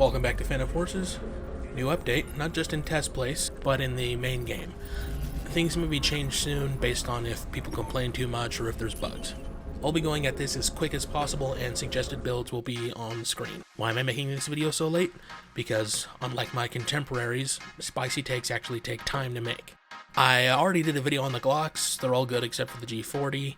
Welcome back to Fan of Forces. New update, not just in test place, but in the main game. Things may be changed soon based on if people complain too much or if there's bugs. I'll be going at this as quick as possible and suggested builds will be on screen. Why am I making this video so late? Because unlike my contemporaries, spicy takes actually take time to make. I already did a video on the Glocks, they're all good except for the G40.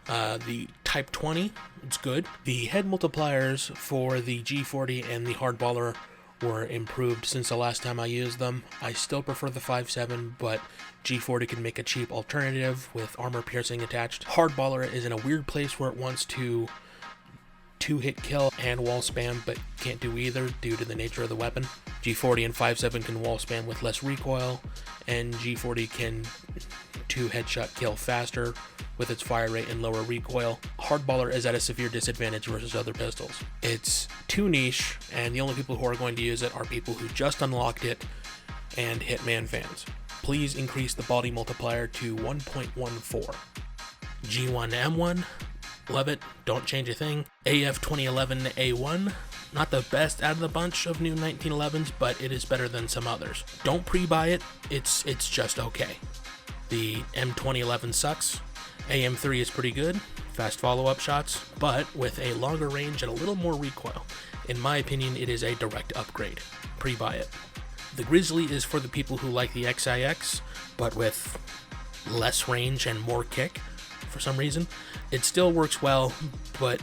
The Type 20, it's good. The head multipliers for the G40 and the Hardballer were improved since the last time I used them. I still prefer the 5.7, but G40 can make a cheap alternative with armor piercing attached. Hardballer is in a weird place where it wants to two-hit kill and wall spam, but can't do either due to the nature of the weapon. G40 and 5.7 can wall spam with less recoil, and G40 can two-headshot kill faster with its fire rate and lower recoil. Hardballer is at a severe disadvantage versus other pistols. It's too niche, and the only people who are going to use it are people who just unlocked it and Hitman fans. Please increase the body multiplier to 1.14. G1 M1, love it, don't change a thing. AF 2011 A1, not the best out of the bunch of new 1911s, but it is better than some others. Don't pre-buy it, it's just okay. The M2011 sucks. AM3 is pretty good, fast follow-up shots, but with a longer range and a little more recoil. In my opinion, it is a direct upgrade. Pre-buy it. The Grizzly is for the people who like the XIX, but with less range and more kick for some reason. It still works well, but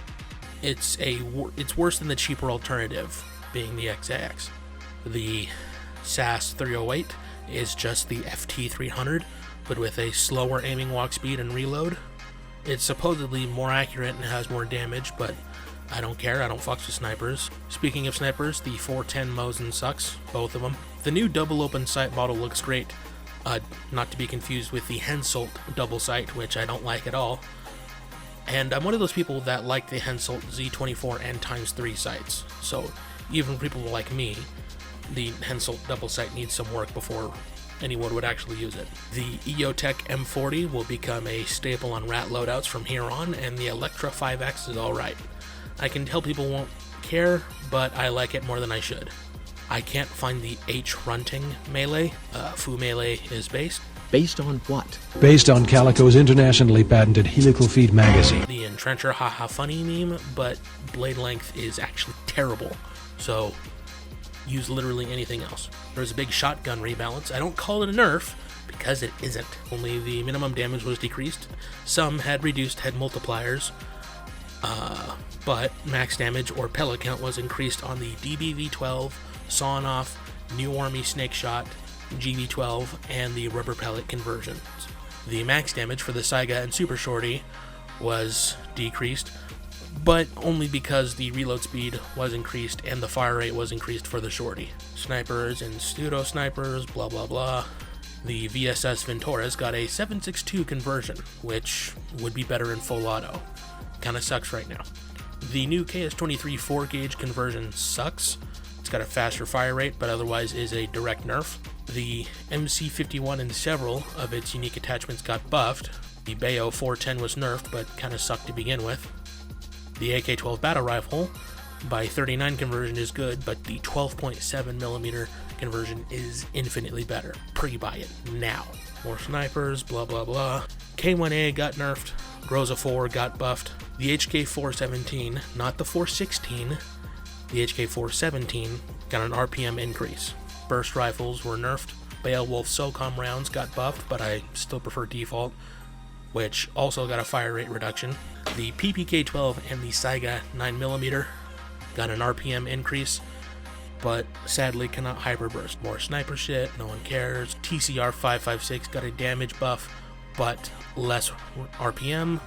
it's worse than the cheaper alternative, being the XIX. The SAS 308 is just the FT300, but with a slower aiming walk speed and reload. It's supposedly more accurate and has more damage, but I don't care, I don't fucks with snipers. Speaking of snipers, the 410 Mosin sucks, both of them. The new double open sight model looks great, not to be confused with the Hensoldt double sight, which I don't like at all. And I'm one of those people that like the Hensoldt Z24 and x3 sights, so even for people like me, the Hensoldt double sight needs some work before anyone would actually use it. The EOTech M40 will become a staple on rat loadouts from here on, and the Electra 5X is alright. I can tell people won't care, but I like it more than I should. I can't find the H-Runting melee. Fu melee is based. Based on what? Based on Calico's internationally patented helical feed magazine. The Entrencher haha funny meme, but blade length is actually terrible, so use literally anything else. There's a big shotgun rebalance. I don't call it a nerf because it isn't. Only the minimum damage was decreased. Some had reduced head multipliers, but max damage or pellet count was increased on the DBV-12, Sawn-Off, New Army Snake Shot, GB-12, and the rubber pellet conversions. The max damage for the Saiga and Super Shorty was decreased, but only because the reload speed was increased and the fire rate was increased for the Shorty. Snipers and pseudo snipers, blah blah blah. The VSS Venturas got a 7.62 conversion, which would be better in full auto. Kinda sucks right now. The new KS-23 4-gauge conversion sucks. It's got a faster fire rate, but otherwise is a direct nerf. The MC51 and several of its unique attachments got buffed. The Bayo 410 was nerfed, but kinda sucked to begin with. The AK-12 battle rifle by 39 conversion is good, but the 12.7mm conversion is infinitely better. Pre-buy it now. More snipers, blah blah blah. K1A got nerfed. Groza 4 got buffed. The HK417, not the 416, the HK417 got an RPM increase. Burst rifles were nerfed. Beowulf SOCOM rounds got buffed, but I still prefer default, which also got a fire rate reduction. The PPK-12 and the Saiga 9mm got an RPM increase, but sadly cannot hyperburst. More sniper shit, no one cares. TCR 5.56 got a damage buff, but less RPM.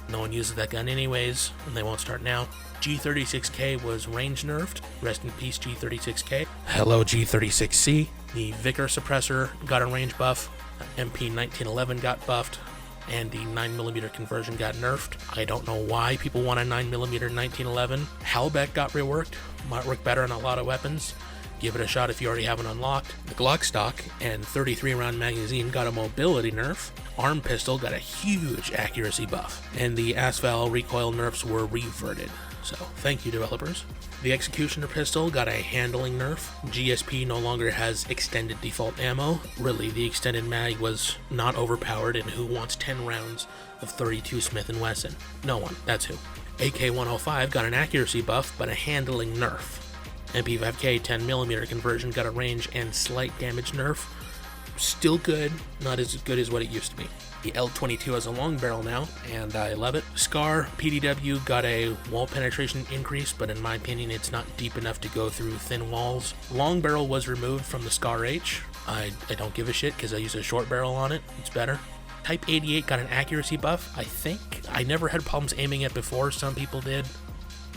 No one uses that gun anyways, and they won't start now. G36K was range nerfed. Rest in peace, G36K. Hello, G36C. The Vicar suppressor got a range buff. MP 1911 got buffed, and the 9mm conversion got nerfed. I don't know why people want a 9mm 1911. Halbeck got reworked. Might work better on a lot of weapons. Give it a shot if you already haven't unlocked. The Glock stock and 33 round magazine got a mobility nerf. Arm pistol got a huge accuracy buff. And the Asphalt recoil nerfs were reverted. so thank you, developers. The Executioner pistol got a handling nerf. GSP no longer has extended default ammo. Really, the extended mag was not overpowered, and who wants 10 rounds of 32 Smith & Wesson? No one, that's who. AK-105 got an accuracy buff, but a handling nerf. MP5K 10mm conversion got a range and slight damage nerf. Still good, not as good as what it used to be. The L22 has a long barrel now, and I love it. SCAR PDW got a wall penetration increase, but in my opinion it's not deep enough to go through thin walls. Long barrel was removed from the SCAR H. I don't give a shit because I use a short barrel on it, it's better. Type 88 got an accuracy buff, I think. I never had problems aiming it before, some people did.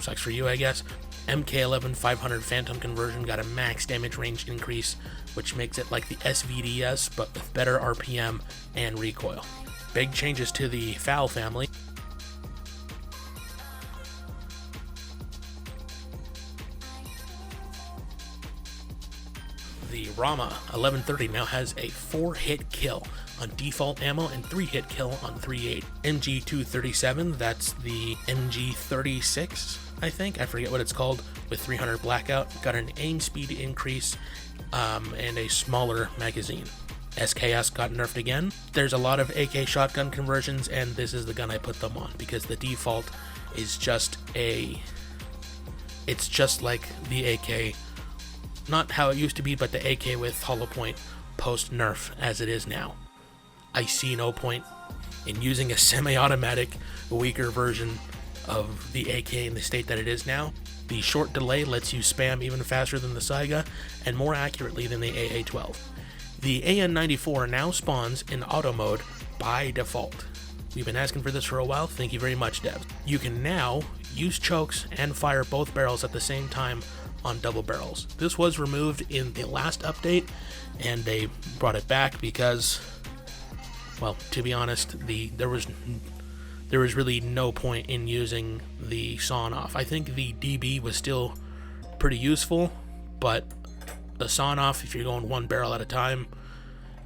Sucks for you, I guess. MK11 500 Phantom conversion got a max damage range increase, which makes it like the SVDS, but with better RPM and recoil. Big changes to the FAL family. The Rama 1130 now has a 4-hit kill on default ammo and 3-hit kill on 3.8. MG237, that's the MG36, I think, I forget what it's called, with 300 blackout, got an aim speed increase and a smaller magazine. SKS got nerfed again. There's a lot of AK shotgun conversions, and this is the gun I put them on because the default is just it's just like the AK, not how it used to be, but the AK with hollow point post nerf as it is now. I see no point in using a semi-automatic, weaker version of the AK in the state that it is now. The short delay lets you spam even faster than the Saiga and more accurately than the AA-12. The AN-94 now spawns in auto mode by default. We've been asking for this for a while, thank you very much, devs. You can now use chokes and fire both barrels at the same time on double barrels. This was removed in the last update, and they brought it back because, well, to be honest, there was really no point in using the sawn-off. I think the DB was still pretty useful, but the sawn-off, if you're going one barrel at a time,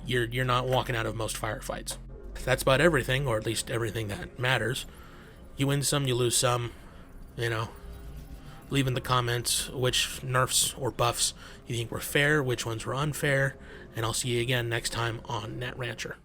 you're not walking out of most firefights. That's about everything, or at least everything that matters. You win some, you lose some, you know. Leave in the comments which nerfs or buffs you think were fair, which ones were unfair, and I'll see you again next time on Net Rancher.